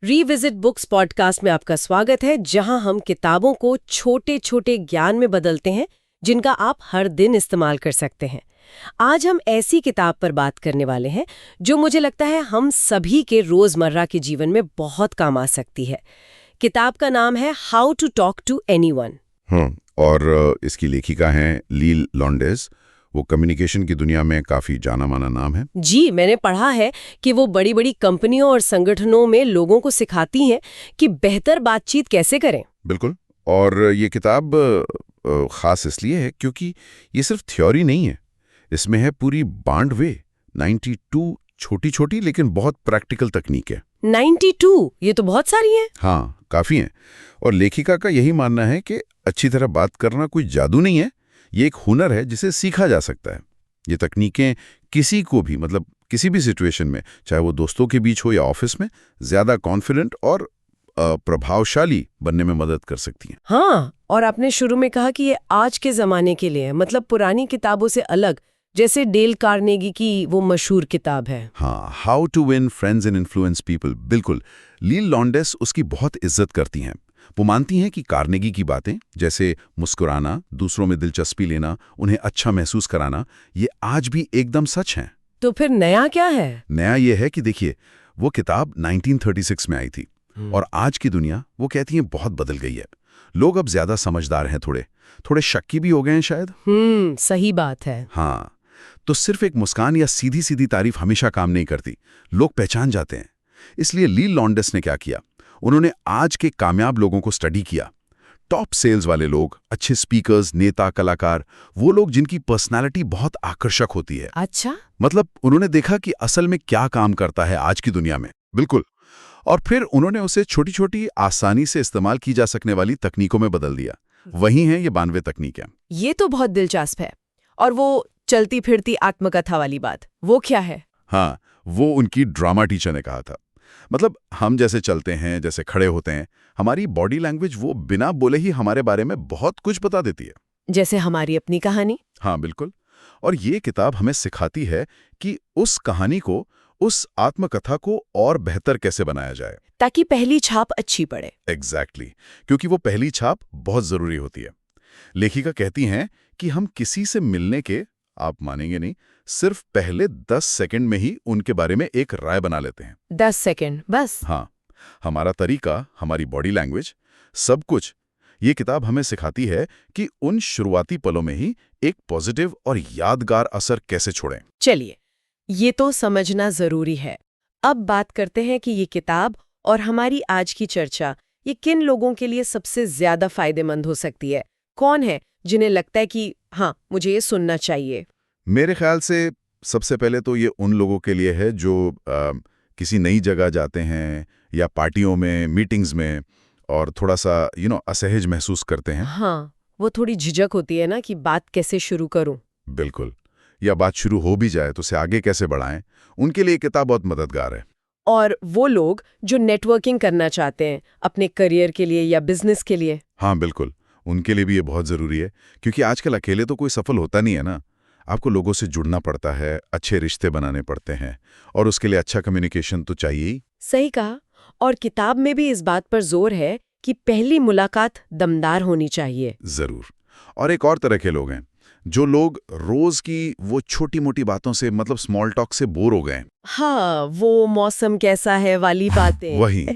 Revisit books podcast में आपका स्वागत है, जहां हम किताबों को छोटे छोटे ज्ञान में बदलते हैं जिनका आप हर दिन इस्तेमाल कर सकते हैं। आज हम ऐसी किताब पर बात करने वाले हैं जो मुझे लगता है हम सभी के रोजमर्रा के जीवन में बहुत काम आ सकती है। किताब का नाम है how to talk to anyone. और इसकी लेखिका हैं लील लॉन्डेस। वो कम्युनिकेशन की दुनिया में काफी जाना माना नाम है। जी, मैंने पढ़ा है कि वो बड़ी बड़ी कंपनियों और संगठनों में लोगों को सिखाती हैं कि बेहतर बातचीत कैसे करें। बिल्कुल। और ये किताब खास इसलिए है क्योंकि ये सिर्फ थ्योरी नहीं है, इसमें है पूरी बांडवे 92 छोटी छोटी लेकिन बहुत प्रैक्टिकल तकनीकें। 92? ये तो बहुत सारी हैं। हाँ, काफी हैं। और लेखिका का यही मानना है कि अच्छी तरह बात करना कोई जादू नहीं है, ये एक हुनर है जिसे सीखा जा सकता है। ये तकनीकें किसी को भी, मतलब किसी भी सिचुएशन में, चाहे वो दोस्तों के बीच हो या ऑफिस में, ज्यादा कॉन्फिडेंट और प्रभावशाली बनने में मदद कर सकती हैं। हाँ, और आपने शुरू में कहा कि ये आज के जमाने के लिए है, मतलब पुरानी किताबों से अलग, जैसे डेल कार्नेगी की वो मशहूर किताब है। हाँ, how to win friends and influence people. बिल्कुल, लील लॉन्डेस उसकी बहुत इज्जत करती हैं। वो मानती हैं कि कार्नेगी की बातें, जैसे मुस्कुराना, दूसरों में दिलचस्पी लेना, उन्हें अच्छा महसूस कराना, ये आज भी एकदम सच हैं। तो फिर नया क्या है? नया ये है कि देखिए, वो किताब 1936 में आई थी और आज की दुनिया, वो कहती हैं, बहुत बदल गई है। लोग अब ज्यादा समझदार हैं, थोड़े शक्की भी हो गए हैं शायद। सही बात है। हाँ, तो सिर्फ एक मुस्कान या सीधी सीधी तारीफ हमेशा काम नहीं करती, लोग पहचान जाते हैं। इसलिए लील लॉन्डेस ने क्या किया, उन्होंने आज के कामयाब लोगों को स्टडी किया। टॉप सेल्स वाले लोग, अच्छे स्पीकर्स, नेता, कलाकार, वो लोग जिनकी पर्सनालिटी बहुत आकर्षक होती है। अच्छा, मतलब उन्होंने देखा कि असल में क्या काम करता है आज की दुनिया में। बिल्कुल। और फिर उन्होंने उसे छोटी छोटी, आसानी से इस्तेमाल की जा सकने वाली तकनीकों में बदल दिया। वही हैं ये 92 तकनीकें। ये तो बहुत दिलचस्प है। और वो चलती फिरती आत्मकथा वाली बात, वो क्या है? हाँ, वो उनकी ड्रामा टीचर ने कहा था। मतलब हम जैसे चलते हैं, जैसे खड़े होते हैं, हमारी बॉडी लैंग्वेज वो बिना बोले ही हमारे बारे में बहुत कुछ बता देती है। जैसे हमारी अपनी कहानी। हाँ, बिल्कुल। और ये किताब हमें सिखाती है कि उस कहानी को, उस आत्मकथा को और बेहतर कैसे बनाया जाए, ताकि पहली छाप अच्छी पड़े। एग्जैक्टली। क्योंकि वो पहली छाप बहुत जरूरी होती है। लेखिका कहती हैं कि हम किसी से मिलने के, आप मानेंगे नहीं, सिर्फ पहले 10 सेकंड में ही उनके बारे में एक राय बना लेते हैं। 10 सेकंड बस? हाँ, हमारा तरीका, हमारी बॉडी लैंग्वेज, सब कुछ। ये किताब हमें सिखाती है कि उन शुरुआती पलों में ही एक पॉजिटिव और यादगार असर कैसे छोड़ें। चलिए, ये तो समझना जरूरी है। अब बात करते हैं कि ये किताब और हमारी आज की चर्चा, ये किन लोगों के लिए सबसे ज्यादा फायदेमंद हो सकती है? कौन है जिन्हें लगता है कि हाँ, मुझे ये सुनना चाहिए? मेरे ख्याल से सबसे पहले तो ये उन लोगों के लिए है जो किसी नई जगह जाते हैं या पार्टियों में, मीटिंग्स में, और थोड़ा सा असहज महसूस करते हैं। हाँ, वो थोड़ी झिझक होती है ना कि बात कैसे शुरू करूं। बिल्कुल। या बात शुरू हो भी जाए तो उसे आगे कैसे बढ़ाएं, उनके लिए किताब बहुत मददगार है। और वो लोग जो नेटवर्किंग करना चाहते हैं अपने करियर के लिए या बिजनेस के लिए। हाँ, बिल्कुल, उनके लिए भी ये बहुत ज़रूरी है, क्योंकि आजकल अकेले तो कोई सफल होता नहीं है ना। आपको लोगों से जुड़ना पड़ता है, अच्छे रिश्ते बनाने पड़ते हैं, और उसके लिए अच्छा कम्युनिकेशन तो चाहिए ही। सही कहा। और किताब में भी इस बात पर जोर है कि पहली मुलाकात दमदार होनी चाहिए। ज़रूर। और एक और तरह के लोग हैं, जो लोग रोज़ की वो छोटी मोटी बातों से, मतलब स्मॉल टॉक से बोर हो गए। हाँ, वो मौसम कैसा है वाली बातें। वही।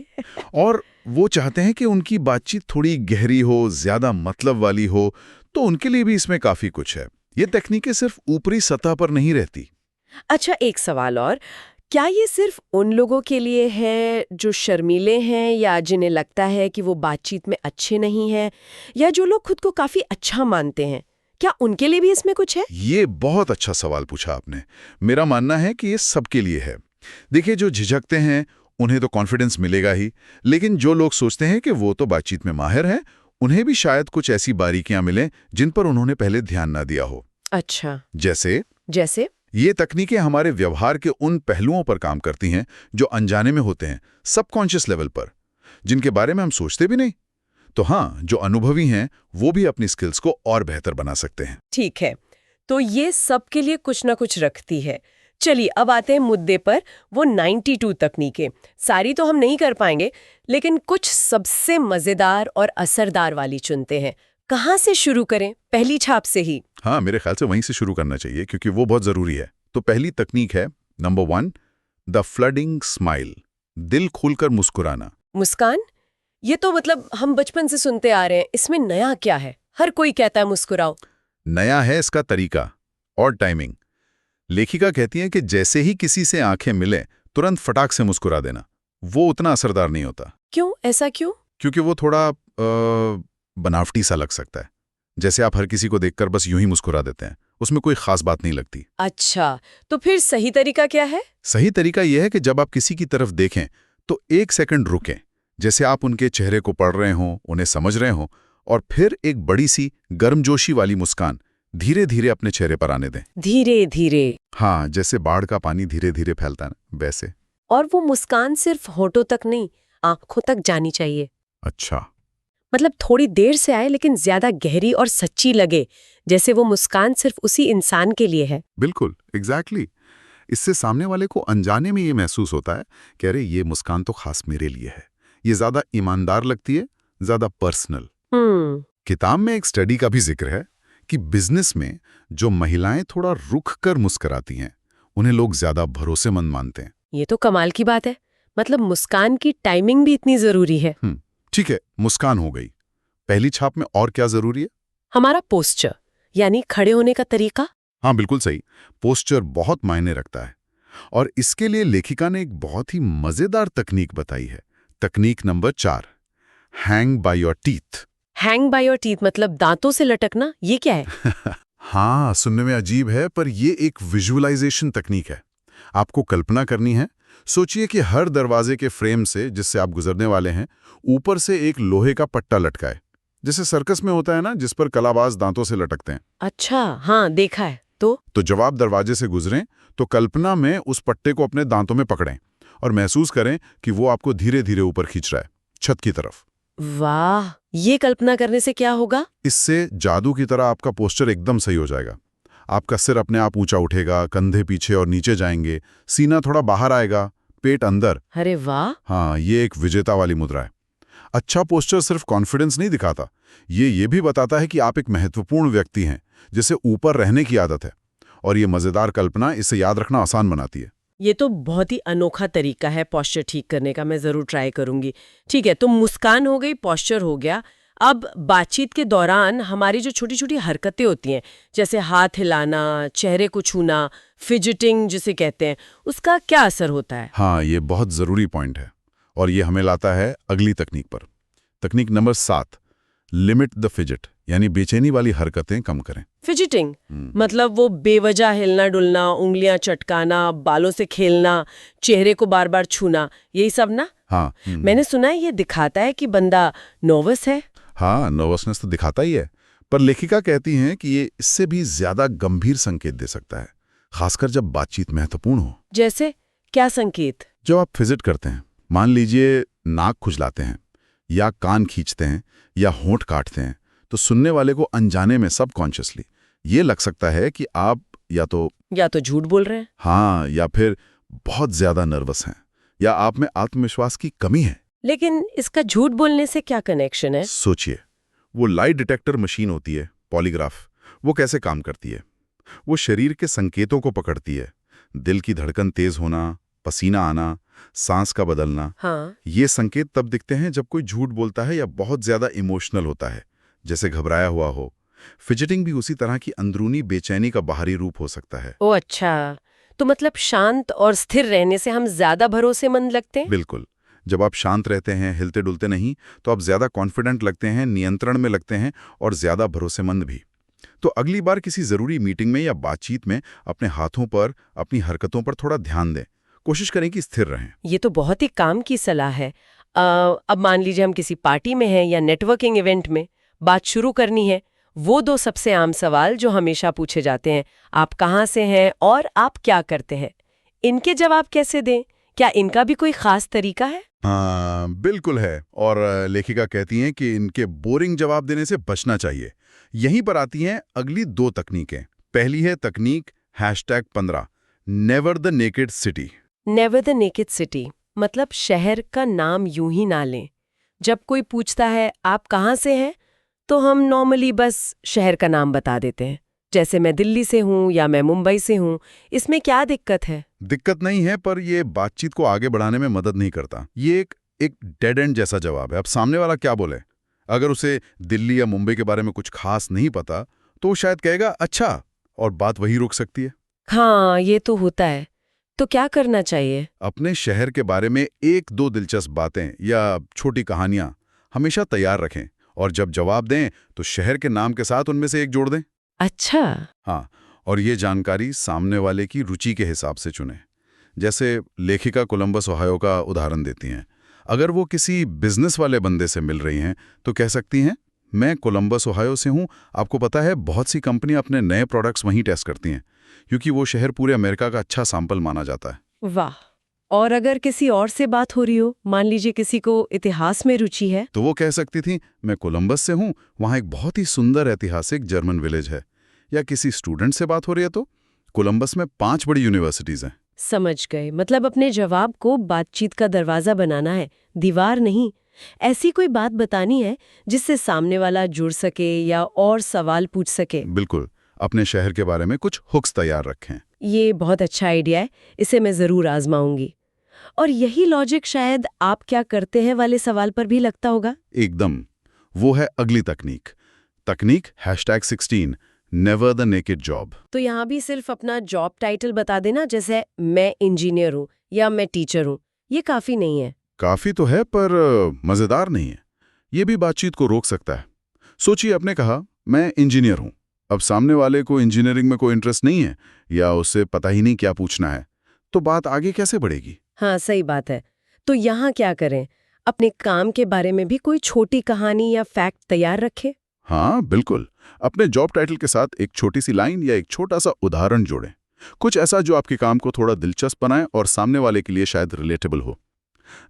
और वो चाहते हैं कि उनकी बातचीत थोड़ी गहरी हो, ज्यादा मतलब वाली हो, तो उनके लिए भी इसमें काफी कुछ है। ये तकनीकें सिर्फ ऊपरी सतह पर नहीं रहती। अच्छा, एक सवाल और, क्या ये सिर्फ उन लोगों के लिए है जो शर्मीले हैं या जिन्हें लगता है कि वो बातचीत में अच्छे नहीं हैं, या जो लोग खुद को काफी अच्छा मानते हैं, क्या उनके लिए भी इसमें कुछ है? ये बहुत अच्छा सवाल पूछा आपने। मेरा मानना है कि ये सबके लिए है। देखिए, जो झिझकते हैं उन्हें तो कॉन्फिडेंस मिलेगा ही, लेकिन जो लोग सोचते हैं कि वो तो बातचीत में माहिर हैं, उन्हें भी शायद कुछ ऐसी बारीकियां मिलें जिन पर उन्होंने पहले ध्यान ना दिया हो। अच्छा, जैसे ये तकनीकें हमारे व्यवहार के उन पहलुओं पर काम करती हैं जो अनजाने में होते हैं, सबकॉन्शियस लेवल पर, जिनके बारे में हम सोचते भी नहीं। तो हाँ, जो अनुभवी हैं वो भी अपनी स्किल्स को और बेहतर बना सकते हैं। ठीक है। तो ये सबके लिए कुछ ना कुछ रखती है। चलिए अब आते हैं मुद्दे पर, वो 92 तकनीकें। सारी तो हम नहीं कर पाएंगे, लेकिन कुछ सबसे मजेदार और असरदार वाली चुनते हैं। कहाँ से शुरू करें? पहली छाप से ही? हाँ, मेरे ख्याल से वहीं से शुरू करना चाहिए क्योंकि वो बहुत जरूरी है। तो पहली तकनीक है नंबर 1, द फ्लडिंग स्माइल, दिल खोलकर मुस्कुराना। मुस्कान? ये तो मतलब हम बचपन से सुनते आ रहे हैं, इसमें नया क्या है? हर कोई कहता है मुस्कुराओ। नया है इसका तरीका और टाइमिंग। लेखिका कहती है कि जैसे ही किसी से आंखें मिले तुरंत फटाक से मुस्कुरा देना, वो उतना असरदार नहीं होता। क्यों? ऐसा क्यों? क्योंकि वो थोड़ा बनावटी सा लग सकता है। जैसे आप हर किसी को देखकर बस यूं ही मुस्कुरा देते हैं, उसमें कोई खास बात नहीं लगती। अच्छा, तो फिर सही तरीका क्या है? सही तरीका यह है कि जब आप किसी की तरफ देखें तो 1 सेकंड रुकें, जैसे आप उनके चेहरे को पढ़ रहे हों, उन्हें समझ रहे हों, और फिर एक बड़ी सी गर्मजोशी वाली मुस्कान धीरे धीरे अपने चेहरे पर आने दें। धीरे धीरे? हाँ, जैसे बाढ़ का पानी धीरे धीरे फैलता है ना, वैसे। और वो मुस्कान सिर्फ होठों तक नहीं, आंखों तक जानी चाहिए। अच्छा। मतलब थोड़ी देर से आए लेकिन ज्यादा गहरी और सच्ची लगे, जैसे वो मुस्कान सिर्फ उसी इंसान के लिए है। बिल्कुल, एग्जैक्टली। इससे सामने वाले को अनजाने में ये महसूस होता है कि अरे ये मुस्कान तो खास मेरे लिए है। ये ज्यादा ईमानदार लगती है, ज्यादा पर्सनल। किताब में एक स्टडी का भी जिक्र है कि बिजनेस में जो महिलाएं थोड़ा रुक कर मुस्कुराती हैं, उन्हें लोग ज्यादा भरोसेमंद मानते हैं। ये तो कमाल की बात है। मतलब मुस्कान की टाइमिंग भी इतनी जरूरी है। ठीक है, मुस्कान हो गई। पहली छाप में और क्या जरूरी है? हमारा पोस्चर, यानी खड़े होने का तरीका। हाँ, बिल्कुल सही। पोस्चर बहुत मायने रखता है और इसके लिए लेखिका ने एक बहुत ही मजेदार तकनीक बताई है। तकनीक number 4, hang by your teeth. Hang by your teeth मतलब दांतों से लटकना? ये क्या है? हाँ, सुनने में अजीब है पर ये एक विजुअलाइजेशन तकनीक है। आपको कल्पना करनी है। सोचिए कि हर दरवाजे के फ्रेम से जिससे आप गुजरने वाले हैं, ऊपर से एक लोहे का पट्टा लटका है, जैसे सर्कस में होता है ना, जिस पर कलाबाज दांतों से लटकते हैं। अच्छा, हाँ देखा है। तो जब आप दरवाजे से गुजरें तो कल्पना में उस पट्टे को अपने दांतों में पकड़ें और महसूस करें कि वो आपको धीरे धीरे ऊपर खींच रहा है, छत की तरफ। वाह, ये कल्पना करने से क्या होगा? इससे जादू की तरह आपका पोस्चर एकदम सही हो जाएगा। आपका सिर अपने आप ऊंचा उठेगा, कंधे पीछे और नीचे जाएंगे, सीना थोड़ा बाहर आएगा, पेट अंदर। अरे वाह! हाँ, ये एक विजेता वाली मुद्रा है। अच्छा पोस्चर सिर्फ कॉन्फिडेंस नहीं दिखाता, ये भी बताता है कि आप एक महत्वपूर्ण व्यक्ति हैं जिसे ऊपर रहने की आदत है, और ये मजेदार कल्पना इसे याद रखना आसान बनाती है। ये तो बहुत ही अनोखा तरीका है पोस्चर ठीक करने का, मैं जरूर ट्राई करूंगी। ठीक है, तो मुस्कान हो गई, पोस्चर हो गया। अब बातचीत के दौरान हमारी जो छोटी छोटी हरकतें होती हैं, जैसे हाथ हिलाना, चेहरे को छूना, फिजिटिंग जिसे कहते हैं, उसका क्या असर होता है? हाँ, ये बहुत जरूरी पॉइंट है और ये हमें लाता है अगली तकनीक पर। तकनीक नंबर 7, लिमिट द फिजिट, यानी बेचैनी वाली हरकतें कम करें। फिजिटिंग मतलब वो बेवजह हिलना डुलना, उंगलियां चटकाना, बालों से खेलना, चेहरे को बार बार छूना, यही सब ना? हाँ। मैंने सुना है ये दिखाता है कि बंदा नर्वस है। हाँ, नर्वसनेस तो दिखाता ही है, पर लेखिका कहती हैं कि ये इससे भी ज्यादा गंभीर संकेत दे सकता है, खासकर जब बातचीत महत्वपूर्ण हो। जैसे क्या संकेत? जब आप फिजिट करते हैं, मान लीजिए नाक खुजलाते हैं या कान खींचते हैं या होंठ काटते हैं, तो सुनने वाले को अनजाने में सबकॉन्शियसली ये लग सकता है कि आप या तो झूठ बोल रहे हैं। हाँ, या फिर बहुत ज्यादा नर्वस हैं, या आप में आत्मविश्वास की कमी है। लेकिन इसका झूठ बोलने से क्या कनेक्शन है? सोचिए, वो लाई डिटेक्टर मशीन होती है, पॉलीग्राफ, वो कैसे काम करती है? वो शरीर के संकेतों को पकड़ती है। दिल की धड़कन तेज होना, पसीना आना, सांस का बदलना। हाँ। ये संकेत तब दिखते हैं जब कोई झूठ बोलता है या बहुत ज्यादा इमोशनल होता है, जैसे घबराया हुआ हो। फिजिटिंग भी उसी तरह की अंदरूनी बेचैनी का बाहरी रूप हो सकता है। ओ अच्छा, तो मतलब शांत और स्थिर रहने से हम ज्यादा भरोसेमंद लगते हैं? बिल्कुल। जब आप शांत रहते हैं, हिलते डुलते नहीं, तो आप ज्यादा कॉन्फिडेंट लगते हैं, नियंत्रण में लगते हैं और ज्यादा भरोसेमंद भी। तो अगली बार किसी जरूरी मीटिंग में या बातचीत में अपने हाथों पर, अपनी हरकतों पर थोड़ा ध्यान दें। कोशिश करें कि स्थिर रहें। ये तो बहुत ही काम की सलाह है। अब मान लीजिए हम किसी पार्टी में हैं या नेटवर्किंग इवेंट में, बात शुरू करनी है। वो 2 सबसे आम सवाल जो हमेशा पूछे जाते हैं, आप कहाँ से हैं और आप क्या करते हैं, इनके जवाब कैसे दें? क्या इनका भी कोई खास तरीका है? हाँ, बिल्कुल है। और लेखिका कहती हैं कि इनके बोरिंग जवाब देने से बचना चाहिए। यहीं पर आती हैं अगली 2 तकनीकें। पहली है तकनीक #15, never the naked city. Never the naked city मतलब शहर का नाम यूं ही ना लें। जब कोई पूछता है आप कहाँ से हैं, तो हम नॉर्मली बस शहर का नाम बता देते हैं, जैसे मैं दिल्ली से हूँ या मैं मुंबई से हूँ। इसमें क्या दिक्कत है? दिक्कत नहीं है, पर ये बातचीत को आगे बढ़ाने में मदद नहीं करता। ये एक डेड एंड जैसा जवाब है। अब सामने वाला क्या बोले, अगर उसे दिल्ली या मुंबई के बारे में कुछ खास नहीं पता तो वो शायद कहेगा अच्छा, और बात वही रुक सकती है। हाँ, ये तो होता है। तो क्या करना चाहिए? अपने शहर के बारे में एक दो दिलचस्प बातें या छोटी कहानियां हमेशा तैयार रखें, और जब जवाब दें तो शहर के नाम के साथ उनमें से एक जोड़ दें। अच्छा। हाँ, और ये जानकारी सामने वाले की रुचि के हिसाब से चुनें। जैसे लेखिका कोलंबस ओहायो का उदाहरण देती हैं। अगर वो किसी बिजनेस वाले बंदे से मिल रही हैं तो कह सकती हैं, मैं कोलंबस ओहायो से हूँ, आपको पता है बहुत सी कंपनियां अपने नए प्रोडक्ट्स वहीं टेस्ट करती हैं, क्योंकि वो शहर पूरे अमेरिका का अच्छा सैंपल माना जाता है। वाह। और अगर किसी और से बात हो रही हो, मान लीजिए किसी को इतिहास में रुचि है, तो वो कह सकती थी, मैं कोलंबस से हूँ, वहाँ एक बहुत ही सुंदर ऐतिहासिक जर्मन विलेज है। या किसी स्टूडेंट से बात हो रही है तो कोलंबस में 5 बड़ी यूनिवर्सिटीज हैं। समझ गए। मतलब अपने जवाब को बातचीत का दरवाजा बनाना है, दीवार नहीं। ऐसी कोई बात बतानी है जिससे सामने वाला जुड़ सके या और सवाल पूछ सके। बिल्कुल, अपने शहर के बारे में कुछ हुक्स तैयार रखें। ये बहुत अच्छा आइडिया है, इसे मैं जरूर आजमाऊंगी। और यही लॉजिक शायद आप क्या करते हैं वाले सवाल पर भी लगता होगा। एकदम, वो है अगली तकनीक। तकनीक #16 नेवर द नेकेड जॉब। तो यहाँ भी सिर्फ अपना जॉब टाइटल बता देना, जैसे मैं इंजीनियर हूँ या मैं टीचर हूँ, ये काफी नहीं है। काफी तो है, पर मजेदार नहीं है। ये भी बातचीत को रोक सकता है। सोचिए, आपने कहा मैं इंजीनियर हूं। अब सामने वाले को इंजीनियरिंग में कोई इंटरेस्ट नहीं है या उसे पता ही नहीं क्या पूछना है, तो बात आगे कैसे बढ़ेगी? हाँ, सही बात है। तो यहाँ क्या करें? अपने काम के बारे में भी कोई छोटी कहानी या फैक्ट तैयार रखें। हाँ बिल्कुल, अपने जॉब टाइटल के साथ एक छोटी सी लाइन या एक छोटा सा उदाहरण जोड़ें। कुछ ऐसा जो आपके काम को थोड़ा दिलचस्प बनाए और सामने वाले के लिए शायद रिलेटेबल हो।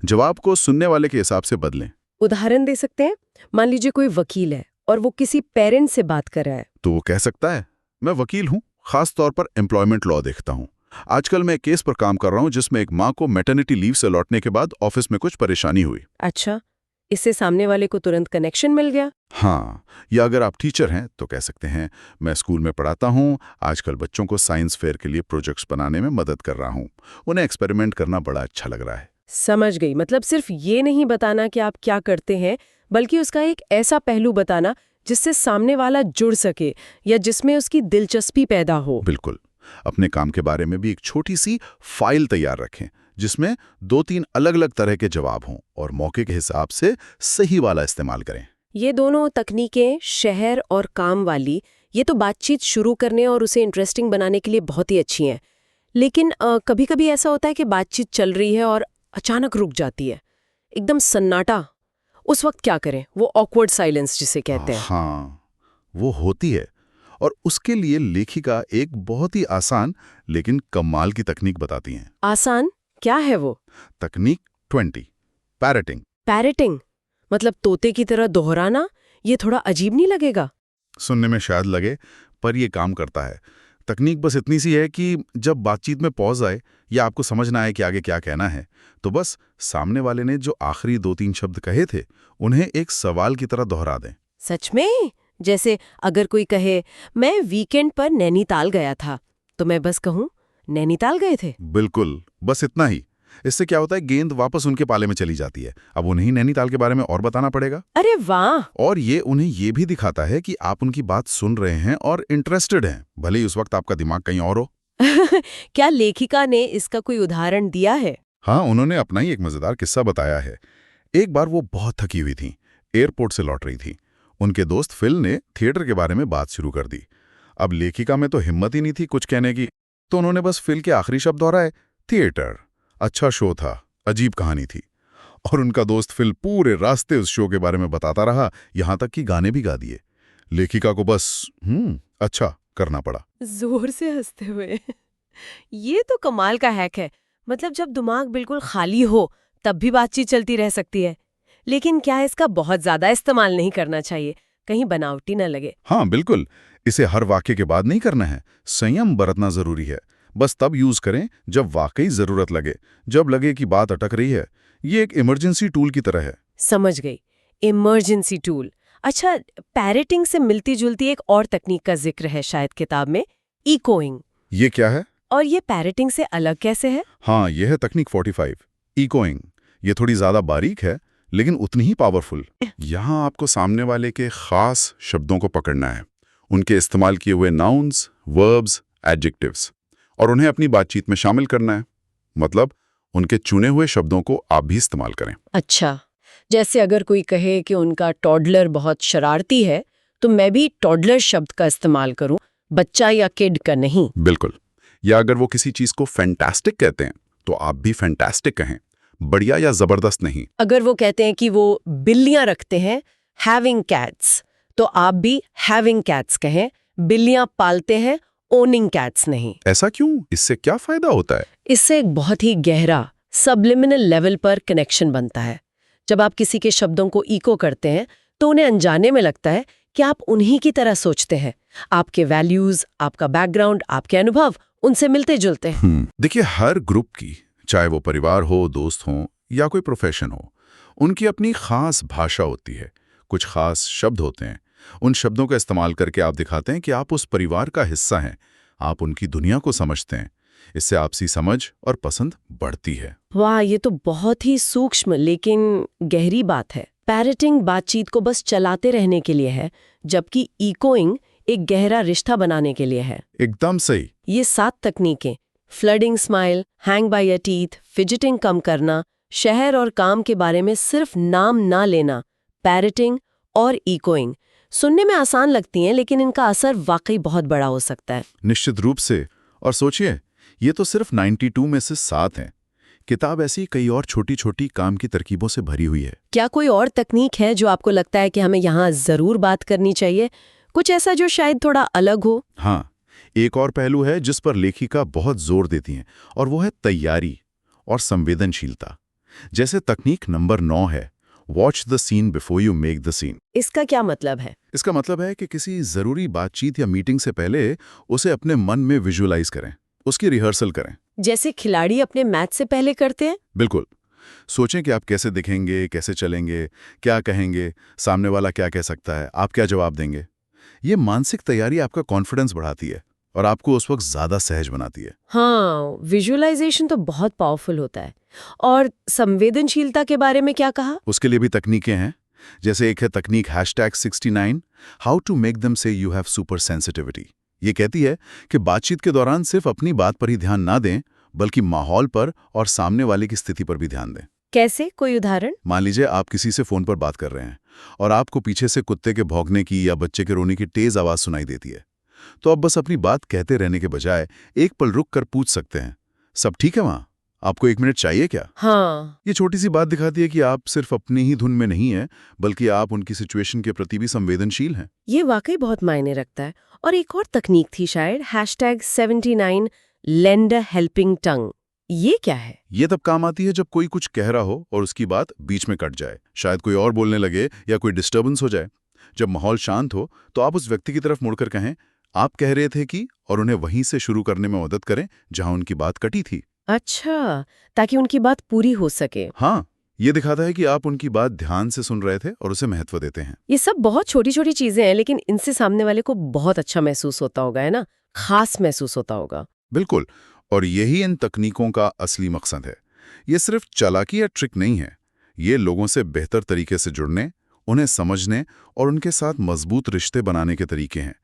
जवाब को सुनने वाले के हिसाब से बदलें। उदाहरण दे सकते हैं। मान लीजिए कोई वकील है और वो किसी पेरेंट से बात कर रहा है। तो वो कह सकता है, मैं वकील हूँ, खास तौर पर एम्प्लॉयमेंट लॉ देखता हूँ। आजकल मैं एक केस पर काम कर रहा हूँ जिसमें एक माँ को मैटरनिटी लीव से लौटने के बाद ऑफिस में कुछ परेशानी हुई। अच्छा, इससे सामने वाले को तुरंत कनेक्शन मिल गया। हाँ, या अगर आप टीचर हैं तो कह सकते हैं, मैं स्कूल में पढ़ाता हूँ, आजकल बच्चों को साइंस फेयर के लिए प्रोजेक्ट्स बनाने में मदद कर रहा हूँ, उन्हें एक्सपेरिमेंट करना बड़ा अच्छा लग रहा है। समझ गई। मतलब सिर्फ ये नहीं बताना कि आप क्या करते हैं, बल्कि उसका एक ऐसा पहलू बताना जिससे सामने वाला जुड़ सके या जिसमें उसकी दिलचस्पी पैदा हो। बिल्कुल, अपने काम के बारे में भी एक छोटी सी फाइल तैयार रखें जिसमें 2-3 अलग-अलग तरह के जवाब हों और मौके के हिसाब से सही वाला इस्तेमाल करें। ये दोनों तकनीकें, शहर और काम वाली, ये तो बातचीत शुरू करने और उसे इंटरेस्टिंग बनाने के लिए बहुत ही अच्छी हैं। लेकिन कभी-कभी ऐसा होता है कि बातचीत चल रही है और अचानक रुक जाती है, एकदम सन्नाटा। उस वक्त क्या करें? वो ऑकवर्ड साइलेंस जिसे कहते हैं। हाँ, वो होती है, और उसके लिए लेखिका एक बहुत ही आसान लेकिन कमाल की तकनीक बताती हैं। आसान? क्या है वो? तकनीक 20, पैरेटिंग। पैरेटिंग मतलब तोते की तरह दोहराना? ये थोड़ा अजीब नहीं लगेगा? सुनने में शायद लगे, पर ये काम करता है। तकनीक बस इतनी सी है कि जब बातचीत में पॉज आए या आपको समझ ना आए कि आगे क्या कहना है, तो बस सामने वाले ने जो आखिरी 2-3 शब्द कहे थे उन्हें एक सवाल की तरह दोहरा दें। सच में? जैसे अगर कोई कहे मैं वीकेंड पर नैनीताल गया था, तो मैं बस कहूं नैनीताल गए थे? बिल्कुल, बस इतना ही। इससे क्या होता है, गेंद वापस उनके पाले में चली जाती है। अब उन्हें नैनीताल के बारे में और बताना पड़ेगा। अरे वाह! और ये उन्हें ये भी दिखाता है कि आप उनकी बात सुन रहे हैं और इंटरेस्टेड हैं, भले ही उस वक्त आपका दिमाग कहीं और हो। क्या लेखिका ने इसका कोई उदाहरण दिया है? हाँ, उन्होंने अपना ही एक मजेदार किस्सा बताया है। एक बार वो बहुत थकी हुई थी, एयरपोर्ट से लौट रही थी। उनके दोस्त फिल ने थिएटर के बारे में बात शुरू कर दी। अब लेखिका में तो हिम्मत ही नहीं थी कुछ कहने की, तो उन्होंने बस फिल के आखिरी शब्द दोहराए, थिएटर। अच्छा शो था, अजीब कहानी थी। और उनका दोस्त फिल पूरे रास्ते उस शो के बारे में बताता रहा, यहां तक कि गाने भी गा दिए। लेखिका को बस अच्छा करना पड़ा। जोर से हंसते हुए। ये तो कमाल का हैक है। मतलब जब दिमाग बिल्कुल खाली हो तब भी बातचीत चलती रह सकती है। लेकिन क्या इसका बहुत ज्यादा इस्तेमाल नहीं करना चाहिए, कहीं बनावटी न लगे? हाँ बिल्कुल, इसे हर वाक्य के बाद नहीं करना है, संयम बरतना जरूरी है। बस तब यूज करें जब वाकई जरूरत लगे, जब लगे कि बात अटक रही है। ये एक इमरजेंसी टूल की तरह है। समझ गई, इमरजेंसी टूल। अच्छा, पैरेटिंग से मिलती जुलती एक और तकनीक का जिक्र है शायद किताब में, इकोइंग। ये क्या है? और ये पैरेटिंग से अलग कैसे है? हाँ, यह है तकनीक 45, इकोइंग। ये थोड़ी ज्यादा बारीक है लेकिन उतनी ही पावरफुल। यहाँ आपको सामने वाले के खास शब्दों को पकड़ना है, उनके इस्तेमाल किए हुए नाउन्स, वर्ब्स, एडजेक्टिव्स, और उन्हें अपनी बातचीत में शामिल करना है। मतलब उनके चुने हुए शब्दों को आप भी इस्तेमाल करें। अच्छा, जैसे अगर कोई कहे कि उनका टॉडलर बहुत शरारती है, तो मैं भी टॉडलर शब्द का इस्तेमाल करूं, बच्चा या किड का नहीं। बिल्कुल। या अगर वो किसी चीज को फैंटास्टिक कहते हैं तो आप भी फैंटास्टिक कहें, बढ़िया या जबरदस्त नहीं। अगर वो कहते हैं कि वो बिल्लियां रखते हैं, हैविंग कैट्स, तो आप भी हैविंग कैट्स कहें, बिल्लियां पालते हैं, ओनिंग कैट्स नहीं। ऐसा क्यों? इससे क्या फायदा होता है? इससे एक बहुत ही गहरा सबलिमिनल लेवल पर कनेक्शन बनता है। जब आप किसी के शब्दों को इको करते हैं तो उन्हें अनजाने में लगता है कि आप उन्हीं की तरह सोचते हैं। आपके वैल्यूज, आपका बैकग्राउंड, आपके अनुभव उनसे मिलते जुलते हैं। देखिए, हर ग्रुप की, चाहे वो परिवार हो, दोस्त हो या कोई प्रोफेशन हो, उनकी अपनी खास भाषा होती है, कुछ खास शब्द होते हैं। उन शब्दों का इस्तेमाल करके आप दिखाते हैं कि आप उस परिवार का हिस्सा हैं, आप उनकी दुनिया को समझते हैं। इससे आपसी समझ और पसंद बढ़ती है। वाह, ये तो बहुत ही सूक्ष्म लेकिन गहरी बात है। पैरेटिंग बातचीत को बस चलाते रहने के लिए है, जबकि इकोइंग एक गहरा रिश्ता बनाने के लिए है। एकदम सही। ये 7 तकनीकें, flooding smile, hang by your teeth, fidgeting कम करना, शहर और काम के बारे में सिर्फ नाम ना लेना, पैरेटिंग और इकोइंग, सुनने में आसान लगती हैं लेकिन इनका असर वाकई बहुत बड़ा हो सकता है। निश्चित रूप से। और सोचिए, ये तो सिर्फ 92 में से 7 हैं। किताब ऐसी कई और छोटी छोटी काम की तरकीबों से भरी हुई है। क्या कोई और तकनीक है जो आपको लगता है कि हमें यहाँ जरूर बात करनी चाहिए? कुछ ऐसा जो शायद थोड़ा अलग हो? हाँ, एक और पहलू है जिस पर लेखिका बहुत जोर देती हैं, और वो है तैयारी और संवेदनशीलता। जैसे तकनीक नंबर 9 है, watch the scene before you make the scene. इसका क्या मतलब है? इसका मतलब है कि किसी जरूरी बातचीत या मीटिंग से पहले उसे अपने मन में विजुअलाइज करें, उसकी रिहर्सल करें। जैसे खिलाड़ी अपने मैच से पहले करते हैं? बिल्कुल। सोचें कि आप कैसे दिखेंगे, कैसे चलेंगे, क्या कहेंगे, सामने वाला क्या कह सकता है, आप क्या जवाब देंगे। ये मानसिक तैयारी आपका कॉन्फिडेंस बढ़ाती है और आपको उस वक्त ज्यादा सहज बनाती है। हाँ, विजुअलाइजेशन तो बहुत पावरफुल होता है। और संवेदनशीलता के बारे में क्या कहा? उसके लिए भी तकनीकें हैं। जैसे एक है तकनीक #69, हाउ टू मेक देम से यू हैव सुपर सेंसिटिविटी। ये कहती है कि बातचीत के दौरान सिर्फ अपनी बात पर ही ध्यान ना दें, बल्कि माहौल पर और सामने वाले की स्थिति पर भी ध्यान दें। कैसे? कोई उदाहरण? मान लीजिए आप किसी से फोन पर बात कर रहे हैं और आपको पीछे से कुत्ते के भौंकने की या बच्चे के रोने की तेज आवाज सुनाई देती है, तो आप बस अपनी बात कहते रहने के बजाय एक पल रुक कर पूछ सकते हैं, सब ठीक है वहां? आपको 1 मिनट चाहिए क्या? हाँ, ये छोटी सी बात दिखाती है कि आप सिर्फ अपनी ही धुन में नहीं हैं, बल्कि आप उनकी सिचुएशन के प्रति भी संवेदनशील हैं। ये वाकई बहुत मायने रखता है। और एक और तकनीक थी शायद, #79 लेंड अ हेल्पिंग टंग। ये क्या है? ये तब काम आती है जब कोई कुछ कह रहा हो और उसकी बात बीच में कट जाए, शायद कोई और बोलने लगे या कोई डिस्टर्बेंस हो जाए। जब माहौल शांत हो तो आप उस व्यक्ति की तरफ मुड़कर कहें, आप कह रहे थे कि, और उन्हें वहीं से शुरू करने में मदद करें जहां उनकी बात कटी थी। अच्छा, ताकि उनकी बात पूरी हो सके। हाँ, ये दिखाता है कि आप उनकी बात ध्यान से सुन रहे थे और उसे महत्व देते हैं। ये सब बहुत छोटी छोटी चीजें हैं, लेकिन इनसे सामने वाले को बहुत अच्छा महसूस होता होगा, है ना? खास महसूस होता होगा। बिल्कुल। और यही इन तकनीकों का असली मकसद है। ये सिर्फ चालाकी या ट्रिक नहीं है, ये लोगों से बेहतर तरीके से जुड़ने, उन्हें समझने और उनके साथ मजबूत रिश्ते बनाने के तरीके हैं।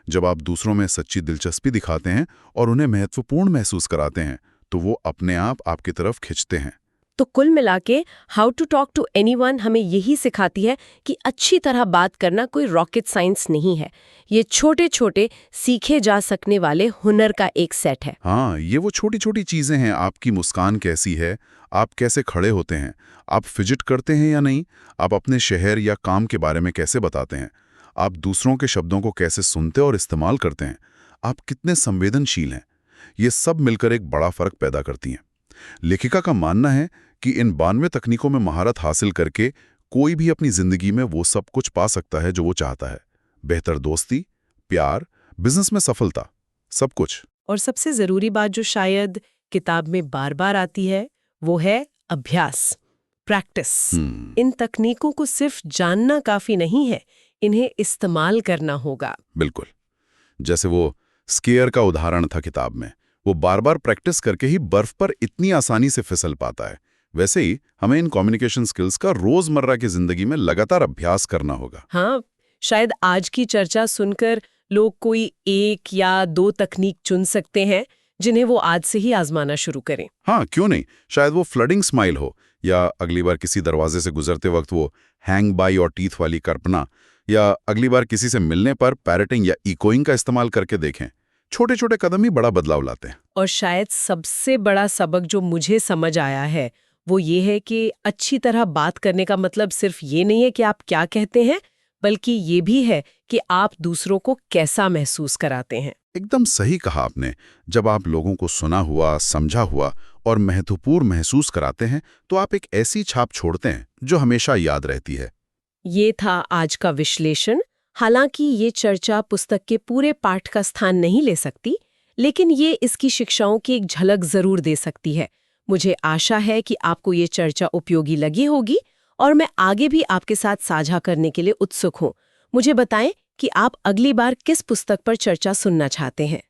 जब आप दूसरों में सच्ची दिलचस्पी दिखाते हैं और उन्हें महत्वपूर्ण महसूस कराते हैं, तो वो अपने आप आपकी तरफ खिंचते हैं। तो कुल मिलाके how to talk to anyone हमें यही सिखाती है कि अच्छी तरह बात करना कोई रॉकेट साइंस नहीं है। ये छोटे छोटे सीखे जा सकने वाले हुनर का एक सेट है। हाँ, ये वो छोटी छोटी चीजें हैं। आपकी मुस्कान कैसी है, आप कैसे खड़े होते हैं, आप फिजिट करते हैं या नहीं, आप अपने शहर या काम के बारे में कैसे बताते हैं, आप दूसरों के शब्दों को कैसे सुनते और इस्तेमाल करते हैं, आप कितने संवेदनशील हैं। ये सब मिलकर एक बड़ा फर्क पैदा करती हैं। लेखिका का मानना है कि इन 92 तकनीकों में महारत हासिल करके कोई भी अपनी जिंदगी में वो सब कुछ पा सकता है जो वो चाहता है। बेहतर दोस्ती, प्यार, बिजनेस में सफलता, सब कुछ। और सबसे जरूरी बात जो शायद किताब में बार बार आती है वो है अभ्यास, प्रैक्टिस। इन तकनीकों को सिर्फ जानना काफी नहीं है, इन्हें इस्तेमाल करना होगा। बिल्कुल। जैसे वो स्कीयर का उदाहरण था किताब में, वो बार बार प्रैक्टिस करके ही बर्फ पर इतनी आसानी से फिसल पाता है। वैसे ही हमें इन कम्युनिकेशन स्किल्स का रोजमर्रा की जिंदगी में लगातार अभ्यास करना होगा। हाँ, शायद आज की चर्चा सुनकर लोग कोई 1 या 2 तकनीक चुन सकते हैं जिन्हें वो आज से ही आजमाना शुरू करें। हाँ, क्यों नहीं। शायद वो फ्लडिंग स्माइल हो, या अगली बार किसी दरवाजे से गुजरते वक्त वो हैंग बाय और टीथ वाली कल्पना, या अगली बार किसी से मिलने पर पैरटिंग या इकोइंग का इस्तेमाल करके देखें। छोटे छोटे कदम ही बड़ा बदलाव लाते हैं। और शायद सबसे बड़ा सबक जो मुझे समझ आया है वो ये है कि अच्छी तरह बात करने का मतलब सिर्फ ये नहीं है कि आप क्या कहते हैं, बल्कि ये भी है कि आप दूसरों को कैसा महसूस कराते हैं। एकदम सही कहा आपने। जब आप लोगों को सुना हुआ, समझा हुआ और महत्वपूर्ण महसूस कराते हैं तो आप एक ऐसी छाप छोड़ते हैं जो हमेशा याद रहती है। ये था आज का विश्लेषण। हालांकि ये चर्चा पुस्तक के पूरे पाठ का स्थान नहीं ले सकती, लेकिन ये इसकी शिक्षाओं की एक झलक जरूर दे सकती है। मुझे आशा है कि आपको ये चर्चा उपयोगी लगी होगी और मैं आगे भी आपके साथ साझा करने के लिए उत्सुक हूँ। मुझे बताएं कि आप अगली बार किस पुस्तक पर चर्चा सुनना चाहते हैं।